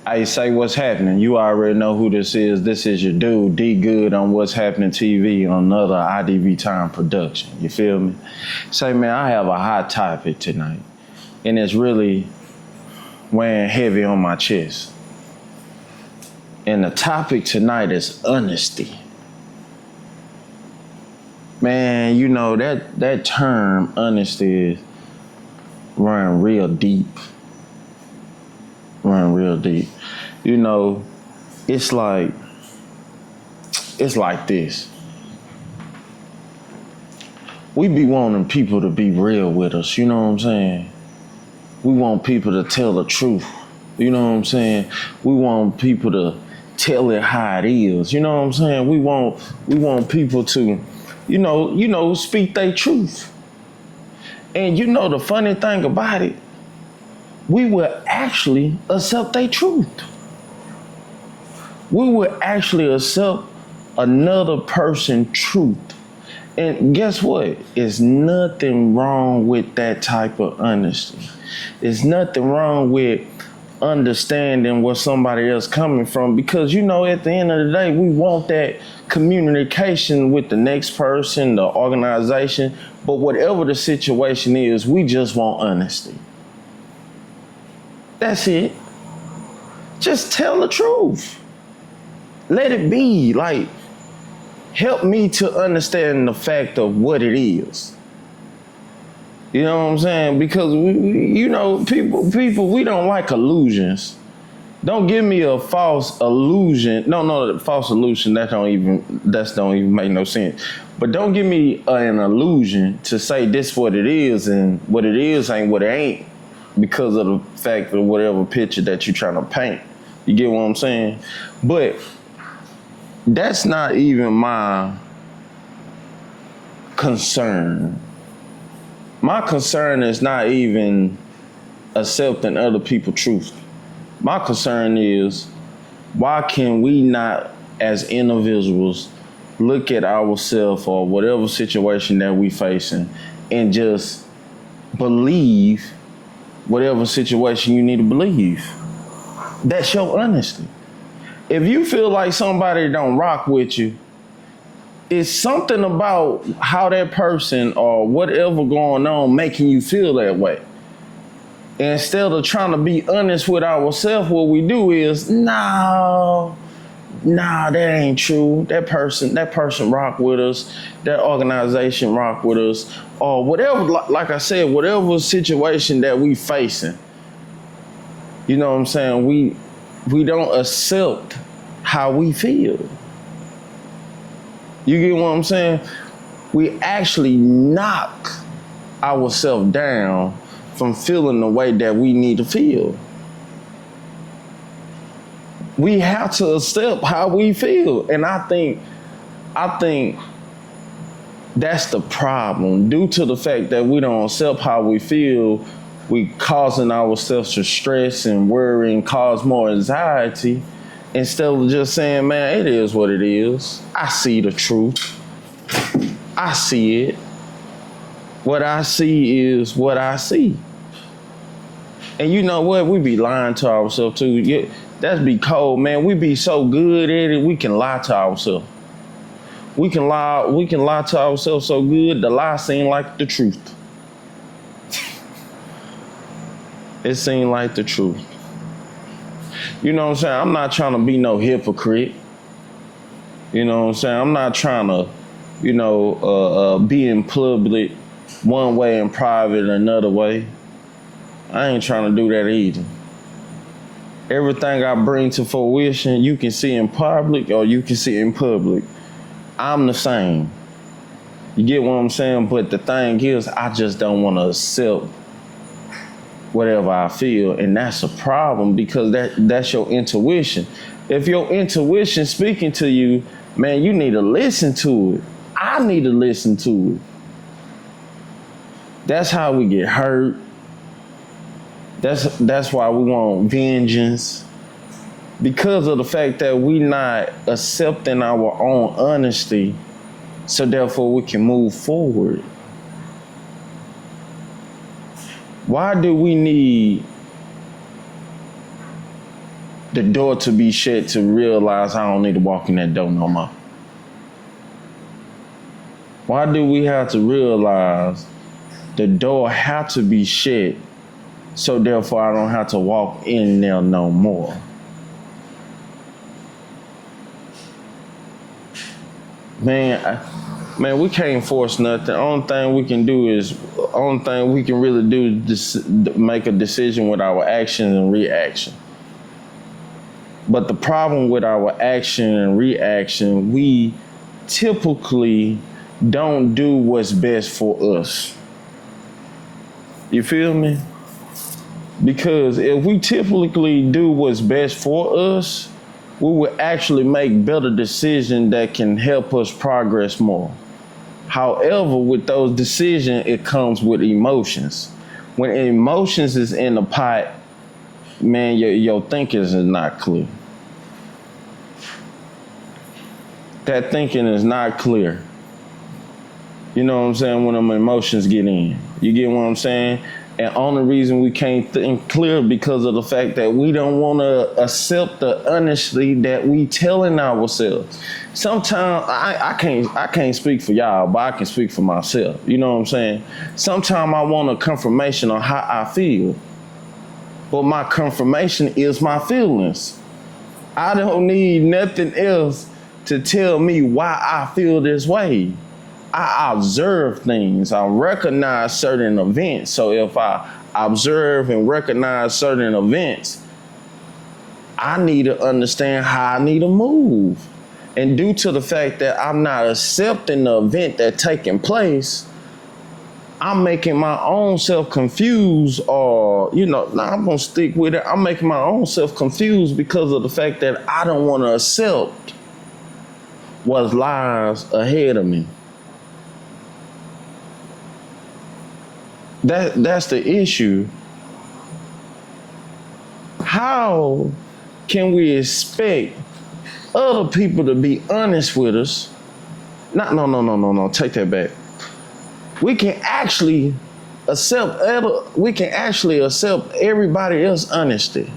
I say what's happening. You already know who this is. This is your dude, D Good, on What's Happening TV on another IDV Time production. You feel me? Say, man, I have a hot topic tonight, and it's really weighing heavy on my chest. And the topic tonight is honesty. Man, you know, that term, honesty, is run real deep. You know, it's like this. We be wanting people to be real with us, you know what I'm saying? We want people to tell the truth, you know what I'm saying? We want people to tell it how it is, you know what I'm saying? We want people to, you know, speak their truth. And you know the funny thing about it, we will actually accept their truth. We will actually accept another person's truth. And guess what? There's nothing wrong with that type of honesty. There's nothing wrong with understanding where somebody else coming from, because you know at the end of the day we want that communication with the next person, the organization, but whatever the situation is, we just want honesty. That's it. Just tell the truth. Let it be. Like, help me to understand the fact of what it is. You know what I'm saying? Because people, we don't like illusions. Don't give me a false illusion. No, false illusion. That don't even make no sense. But don't give me an illusion to say this what it is, and what it is ain't what it ain't, because of the fact of whatever picture that you're trying to paint. You get what I'm saying? But that's not even my concern. My concern is not even accepting other people's truth. My concern is, why can we not, as individuals, look at ourselves or whatever situation that we facing and just believe whatever situation you need to believe? That's your honesty. If you feel like somebody don't rock with you, it's something about how that person or whatever going on making you feel that way. Instead of trying to be honest with ourselves, what we do is, no, that ain't true. That person rock with us. That organization rock with us. Or whatever, like I said, whatever situation that we facing, you know what I'm saying? We don't accept how we feel. You get what I'm saying? We actually knock ourselves down from feeling the way that we need to feel. We have to accept how we feel. And I think that's the problem. Due to the fact that we don't accept how we feel, we causing ourselves to stress and worry and cause more anxiety, instead of just saying, man, it is what it is. I see the truth. I see it. What I see is what I see. And you know what? We be lying to ourselves too. Yeah, that's be cold, man. We be so good at it, we can lie to ourselves. We can lie to ourselves so good, the lie seem like the truth. It seemed like the truth. You know what I'm saying? I'm not trying to be no hypocrite. You know what I'm saying? I'm not trying to, be in public one way and private another way. I ain't trying to do that either. Everything I bring to fruition, you can see in public or you can see in public. I'm the same. You get what I'm saying? But the thing is, I just don't want to accept whatever I feel, and that's a problem, because that's your intuition. If your intuition speaking to you, man, you need to listen to it. I need to listen to it. That's how we get hurt. That's why we want vengeance, because of the fact that we not accepting our own honesty, so therefore we can move forward. Why do we need the door to be shut to realize I don't need to walk in that door no more? Why do we have to realize the door have to be shut so therefore I don't have to walk in there no more? Man, we can't force nothing. The only thing we can really do is make a decision with our action and reaction. But the problem with our action and reaction, we typically don't do what's best for us. You feel me? Because if we typically do what's best for us, we will actually make better decisions that can help us progress more. However, with those decisions, it comes with emotions. When emotions is in the pot, man, your thinking is not clear. That thinking is not clear. You know what I'm saying? When them emotions get in. You get what I'm saying? And only reason we can't think clear because of the fact that we don't want to accept the honesty that we telling ourselves. Sometimes I can't speak for y'all, but I can speak for myself. You know what I'm saying? Sometimes I want a confirmation on how I feel, but my confirmation is my feelings. I don't need nothing else to tell me why I feel this way. I observe things. I recognize certain events. So if I observe and recognize certain events, I need to understand how I need to move. And due to the fact that I'm not accepting the event that's taking place, I'm making my own self confused, or, I'm going to stick with it. I'm making my own self confused because of the fact that I don't want to accept what lies ahead of me. That's the issue. How can we expect other people to be honest with us? No, take that back. We can actually accept everybody else's honesty.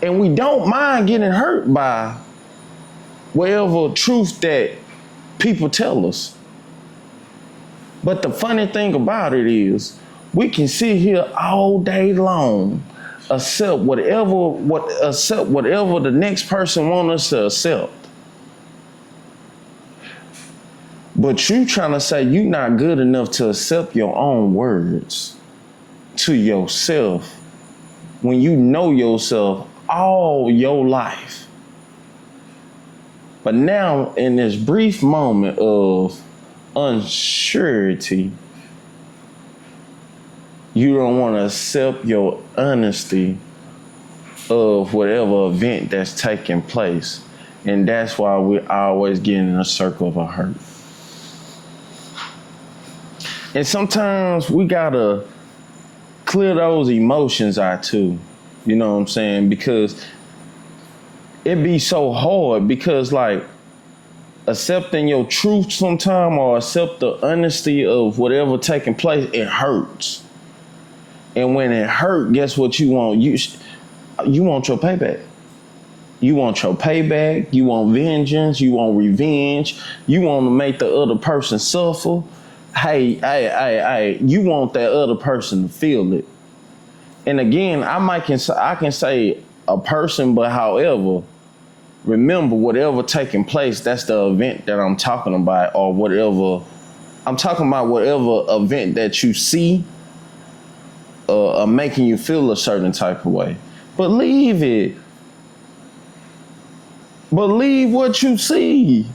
And we don't mind getting hurt by whatever truth that people tell us. But the funny thing about it is, we can sit here all day long, accept whatever the next person wants us to accept. But you trying to say you're not good enough to accept your own words to yourself when you know yourself all your life. But now in this brief moment of unsurety, you don't want to accept your honesty of whatever event that's taking place. And that's why we always get in a circle of hurt. And sometimes we gotta clear those emotions out too. You know what I'm saying? Because it be so hard, because like accepting your truth sometime, or accept the honesty of whatever taking place, it hurts. And when it hurt, guess what you want? You want your payback. You want your payback. You want vengeance. You want revenge. You want to make the other person suffer. Hey, you want that other person to feel it. And again, I can say a person, but however, remember, whatever taking place, that's the event that I'm talking about, or whatever. I'm talking about whatever event that you see making you feel a certain type of way. Believe it. Believe what you see.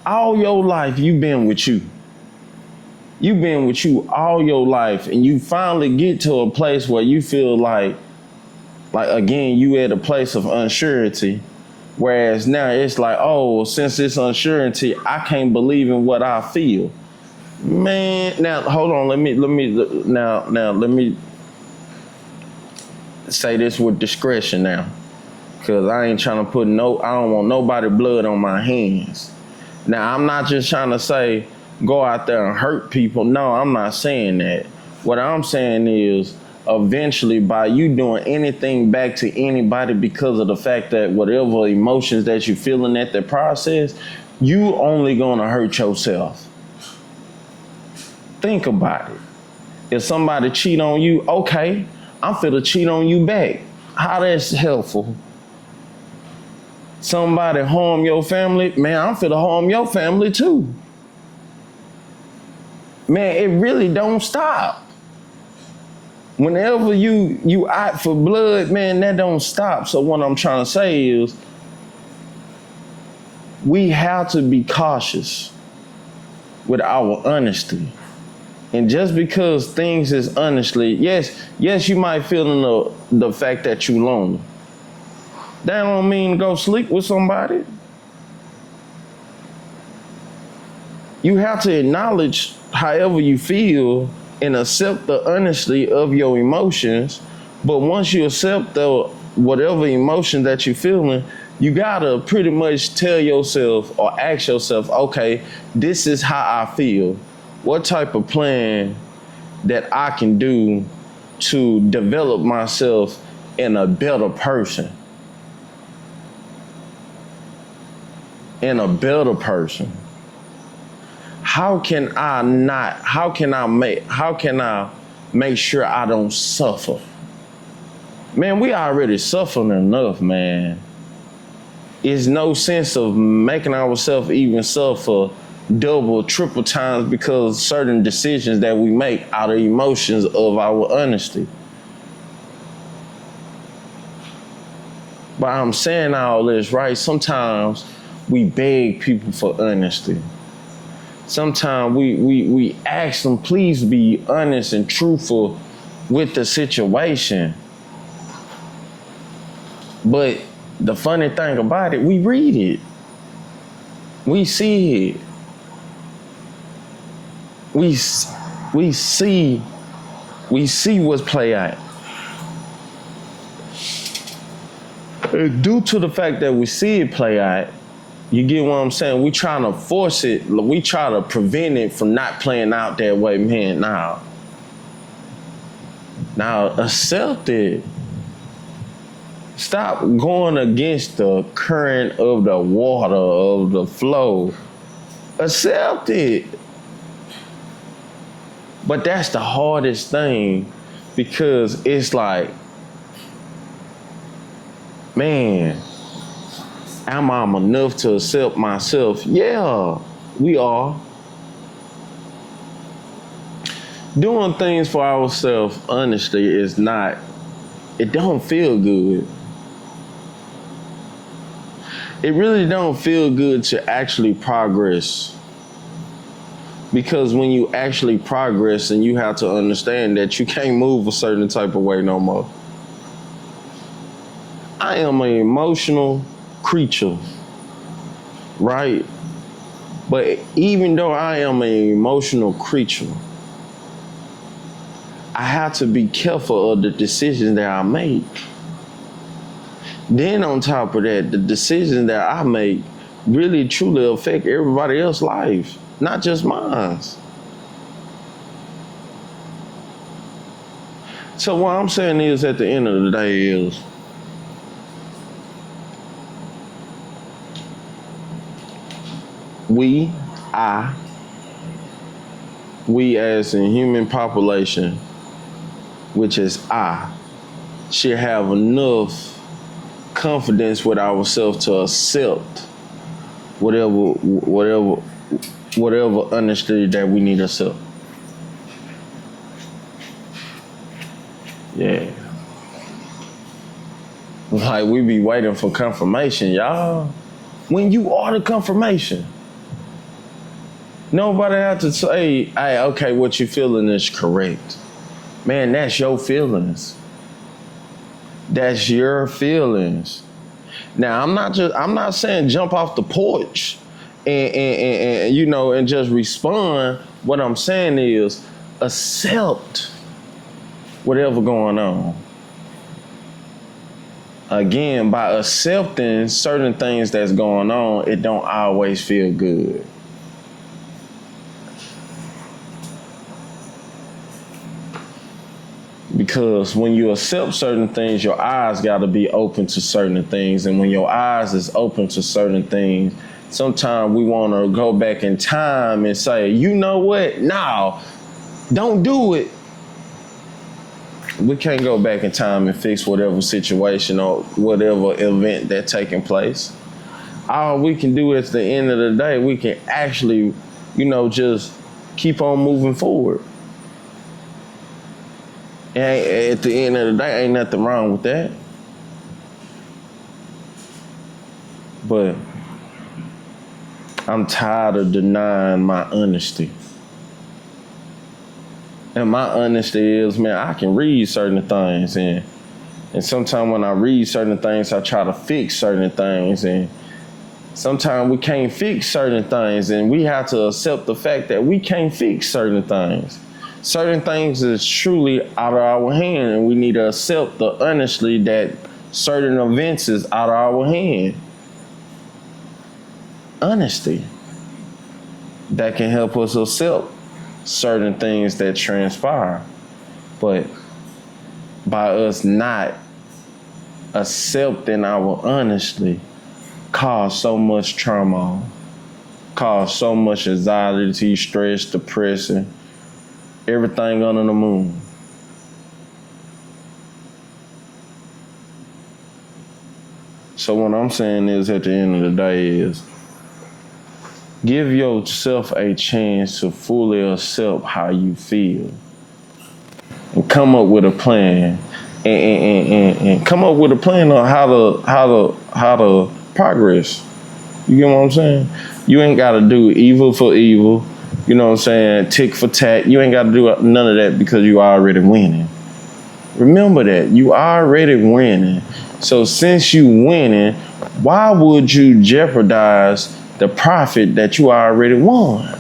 All your life, you've been with you. You've been with you all your life, and you finally get to a place where you feel like again, you at a place of unsurety, whereas now it's like, oh, since it's unsurety, I can't believe in what I feel. Man, now hold on, let me say this with discretion now, because I ain't trying to I don't want nobody blood on my hands. Now, I'm not just trying to say go out there and hurt people. No, I'm not saying that. What I'm saying is, eventually, by you doing anything back to anybody because of the fact that whatever emotions that you're feeling at the process, you only gonna hurt yourself. Think about it. If somebody cheat on you, okay, I'm finna cheat on you back. How that's helpful? Somebody harm your family, man, I'm finna harm your family too. Man, it really don't stop. Whenever you out for blood, man, that don't stop. So what I'm trying to say is, we have to be cautious with our honesty. And just because things is honestly, yes, you might feel the fact that you lonely. That don't mean go sleep with somebody. You have to acknowledge however you feel and accept the honesty of your emotions. But once you accept the whatever emotion that you're feeling, you gotta pretty much tell yourself or ask yourself, okay, this is how I feel. What type of plan that I can do to develop myself in a better person? How can I make sure I don't suffer? Man, we already suffering enough, man. It's no sense of making ourselves even suffer double, triple times because certain decisions that we make out of emotions of our honesty. But I'm saying all this, right? Sometimes we beg people for honesty. Sometimes we ask them, please be honest and truthful with the situation. But the funny thing about it, we read it. We see it. We see what's play out. Due to the fact that we see it play out, you get what I'm saying? We trying to force it. We try to prevent it from not playing out that way, man. Now accept it. Stop going against the current of the water, of the flow. Accept it. But that's the hardest thing, because it's like, man, am I enough to accept myself? Yeah, we are. Doing things for ourselves, honestly, is not, it don't feel good. It really don't feel good to actually progress. Because when you actually progress, and you have to understand that you can't move a certain type of way no more. I am an emotional creature, right? But even though I am an emotional creature, I have to be careful of the decisions that I make. Then on top of that, the decisions that I make really truly affect everybody else's life, not just mine. So what I'm saying is, at the end of the day is, we as a human population, which is should have enough confidence with ourselves to accept whatever honesty that we need to accept. Yeah. Like, we be waiting for confirmation, y'all. When you are the confirmation. Nobody have to say, hey, okay, what you feeling is correct. Man, that's your feelings. That's your feelings. Now, I'm not saying jump off the porch and just respond. What I'm saying is, accept whatever going on. Again, by accepting certain things that's going on, it don't always feel good. Because when you accept certain things, your eyes got to be open to certain things. And when your eyes is open to certain things, sometimes we want to go back in time and say, you know what? No, don't do it. We can't go back in time and fix whatever situation or whatever event that's taking place. All we can do at the end of the day, we can actually, just keep on moving forward. And at the end of the day, ain't nothing wrong with that. But I'm tired of denying my honesty. And my honesty is, man, I can read certain things. And sometimes when I read certain things, I try to fix certain things. And sometimes we can't fix certain things. And we have to accept the fact that we can't fix certain things. Certain things is truly out of our hand. And we need to accept the honesty that certain events is out of our hand. Honesty that can help us accept certain things that transpire. But by us not accepting our honesty, cause so much trauma, cause so much anxiety, stress, depression, everything under the moon. So what I'm saying is, at the end of the day, is give yourself a chance to fully accept how you feel, and come up with a plan, and come up with a plan on how to progress. You get what I'm saying? You ain't got to do evil for evil. You know what I'm saying? Tick for tat. You ain't got to do none of that because you already winning. Remember that. You already winning. So since you winning, why would you jeopardize the profit that you already won?